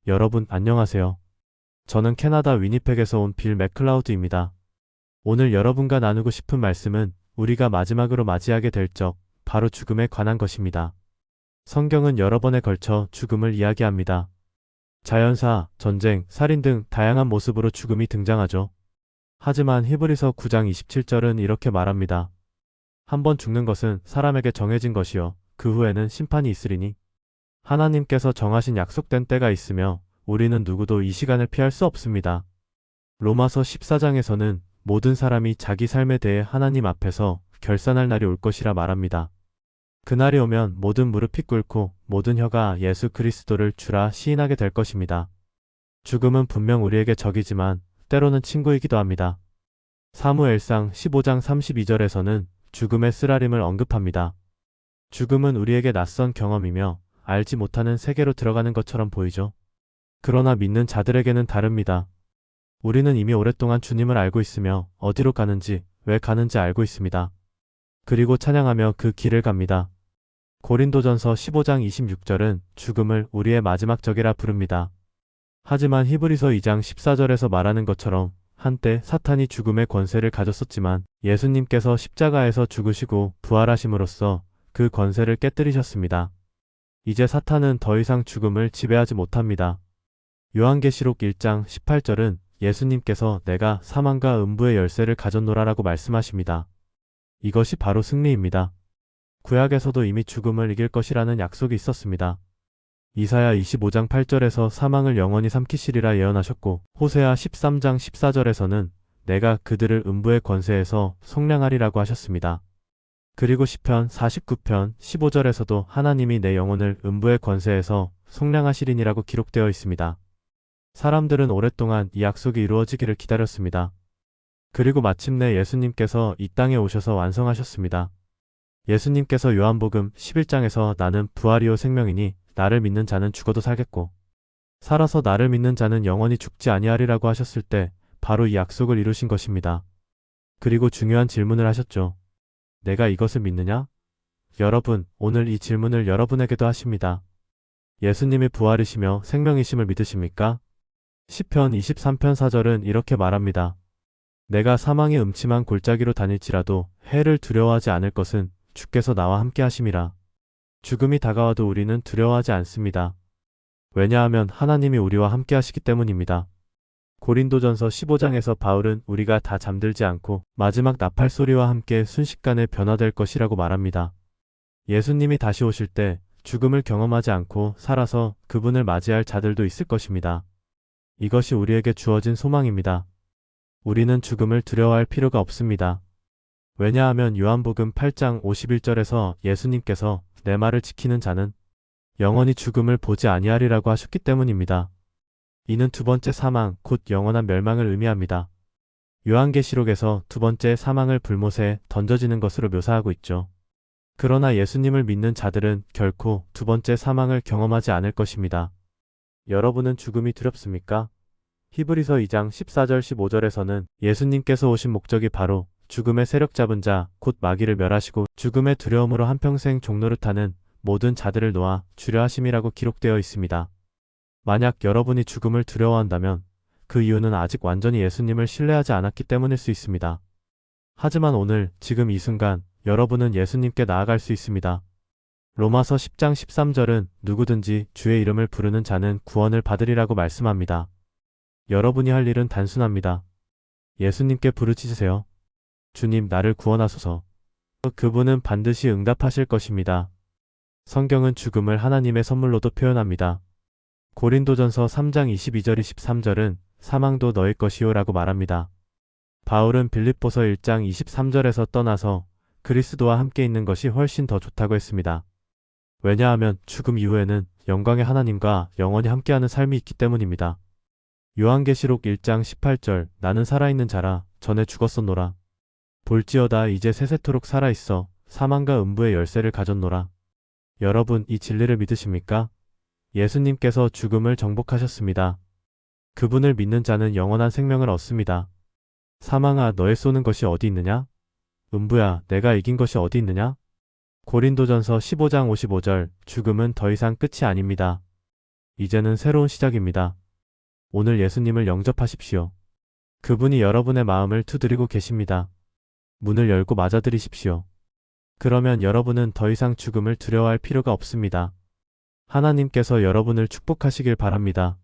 여러분 안녕하세요. 저는 캐나다 위니펙에서 온 빌 맥클라우드입니다. 오늘 여러분과 나누고 싶은 말씀은 우리가 마지막으로 맞이하게 될 적, 바로 죽음에 관한 것입니다. 성경은 여러 번에 걸쳐 죽음을 이야기합니다. 자연사, 전쟁, 살인 등 다양한 모습으로 죽음이 등장하죠. 하지만 히브리서 9장 27절은 이렇게 말합니다. 한 번 죽는 것은 사람에게 정해진 것이요 그 후에는 심판이 있으리니 하나님께서 정하신 약속된 때가 있으며 우리는 누구도 이 시간을 피할 수 없습니다. 로마서 14장에서는 모든 사람이 자기 삶에 대해 하나님 앞에서 결산할 날이 올 것이라 말합니다. 그날이 오면 모든 무릎이 꿇고 모든 혀가 예수 그리스도를 주라 시인하게 될 것입니다. 죽음은 분명 우리에게 적이지만 때로는 친구이기도 합니다. 사무엘상 15장 32절에서는 죽음의 쓰라림을 언급합니다. 죽음은 우리에게 낯선 경험이며 알지 못하는 세계로 들어가는 것처럼 보이죠. 그러나 믿는 자들에게는 다릅니다. 우리는 이미 오랫동안 주님을 알고 있으며 어디로 가는지, 왜 가는지 알고 있습니다. 그리고 찬양하며 그 길을 갑니다. 고린도전서 15장 26절은 죽음을 우리의 마지막 적이라 부릅니다. 하지만 히브리서 2장 14절에서 말하는 것처럼 한때 사탄이 죽음의 권세를 가졌었지만 예수님께서 십자가에서 죽으시고 부활하심으로써 그 권세를 깨뜨리셨습니다. 이제 사탄은 더 이상 죽음을 지배하지 못합니다. 요한계시록 1장 18절은 예수님께서 내가 사망과 음부의 열쇠를 가졌노라라고 말씀하십니다. 이것이 바로 승리입니다. 구약에서도 이미 죽음을 이길 것이라는 약속이 있었습니다. 이사야 25장 8절에서 사망을 영원히 삼키시리라 예언하셨고 호세아 13장 14절에서는 내가 그들을 음부의 권세에서 속량하리라고 하셨습니다. 그리고 시편 49편 15절에서도 하나님이 내 영혼을 음부의 권세에서 속량하시리니라고 기록되어 있습니다. 사람들은 오랫동안 이 약속이 이루어지기를 기다렸습니다. 그리고 마침내 예수님께서 이 땅에 오셔서 완성하셨습니다. 예수님께서 요한복음 11장에서 나는 부활이요 생명이니 나를 믿는 자는 죽어도 살겠고 살아서 나를 믿는 자는 영원히 죽지 아니하리라고 하셨을 때 바로 이 약속을 이루신 것입니다. 그리고 중요한 질문을 하셨죠. 내가 이것을 믿느냐? 여러분, 오늘 이 질문을 여러분에게도 하십니다. 예수님이 부활이시며 생명이심을 믿으십니까? 시편 23편 4절은 이렇게 말합니다. 내가 사망의 음침한 골짜기로 다닐지라도 해를 두려워하지 않을 것은 주께서 나와 함께 하심이라. 죽음이 다가와도 우리는 두려워하지 않습니다. 왜냐하면 하나님이 우리와 함께 하시기 때문입니다. 고린도전서 15장에서 바울은 우리가 다 잠들지 않고 마지막 나팔 소리와 함께 순식간에 변화될 것이라고 말합니다. 예수님이 다시 오실 때 죽음을 경험하지 않고 살아서 그분을 맞이할 자들도 있을 것입니다. 이것이 우리에게 주어진 소망입니다. 우리는 죽음을 두려워할 필요가 없습니다. 왜냐하면 요한복음 8장 51절에서 예수님께서 내 말을 지키는 자는 영원히 죽음을 보지 아니하리라고 하셨기 때문입니다. 이는 두 번째 사망, 곧 영원한 멸망을 의미합니다. 요한계시록에서 두 번째 사망을 불못에 던져지는 것으로 묘사하고 있죠. 그러나 예수님을 믿는 자들은 결코 두 번째 사망을 경험하지 않을 것입니다. 여러분은 죽음이 두렵습니까? 히브리서 2장 14절 15절에서는 예수님께서 오신 목적이 바로 죽음의 세력 잡은 자, 곧 마귀를 멸하시고 죽음의 두려움으로 한평생 종노릇하는 모든 자들을 놓아 주려 하심이라고 기록되어 있습니다. 만약 여러분이 죽음을 두려워한다면 그 이유는 아직 완전히 예수님을 신뢰하지 않았기 때문일 수 있습니다. 하지만 오늘, 지금 이 순간 여러분은 예수님께 나아갈 수 있습니다. 로마서 10장 13절은 누구든지 주의 이름을 부르는 자는 구원을 받으리라고 말씀합니다. 여러분이 할 일은 단순합니다. 예수님께 부르짖으세요. 주님, 나를 구원하소서. 그분은 반드시 응답하실 것입니다. 성경은 죽음을 하나님의 선물로도 표현합니다. 고린도전서 3장 22절 23절은 사망도 너의 것이요 라고 말합니다. 바울은 빌립보서 1장 23절에서 떠나서 그리스도와 함께 있는 것이 훨씬 더 좋다고 했습니다. 왜냐하면 죽음 이후에는 영광의 하나님과 영원히 함께하는 삶이 있기 때문입니다. 요한계시록 1장 18절 나는 살아있는 자라 전에 죽었었노라. 볼지어다 이제 세세토록 살아있어 사망과 음부의 열쇠를 가졌노라. 여러분, 이 진리를 믿으십니까? 예수님께서 죽음을 정복하셨습니다. 그분을 믿는 자는 영원한 생명을 얻습니다. 사망아, 너의 쏘는 것이 어디 있느냐? 음부야, 내가 이긴 것이 어디 있느냐? 고린도전서 15장 55절 죽음은 더 이상 끝이 아닙니다. 이제는 새로운 시작입니다. 오늘 예수님을 영접하십시오. 그분이 여러분의 마음을 두드리고 계십니다. 문을 열고 맞아들이십시오. 그러면 여러분은 더 이상 죽음을 두려워할 필요가 없습니다. 하나님께서 여러분을 축복하시길 바랍니다.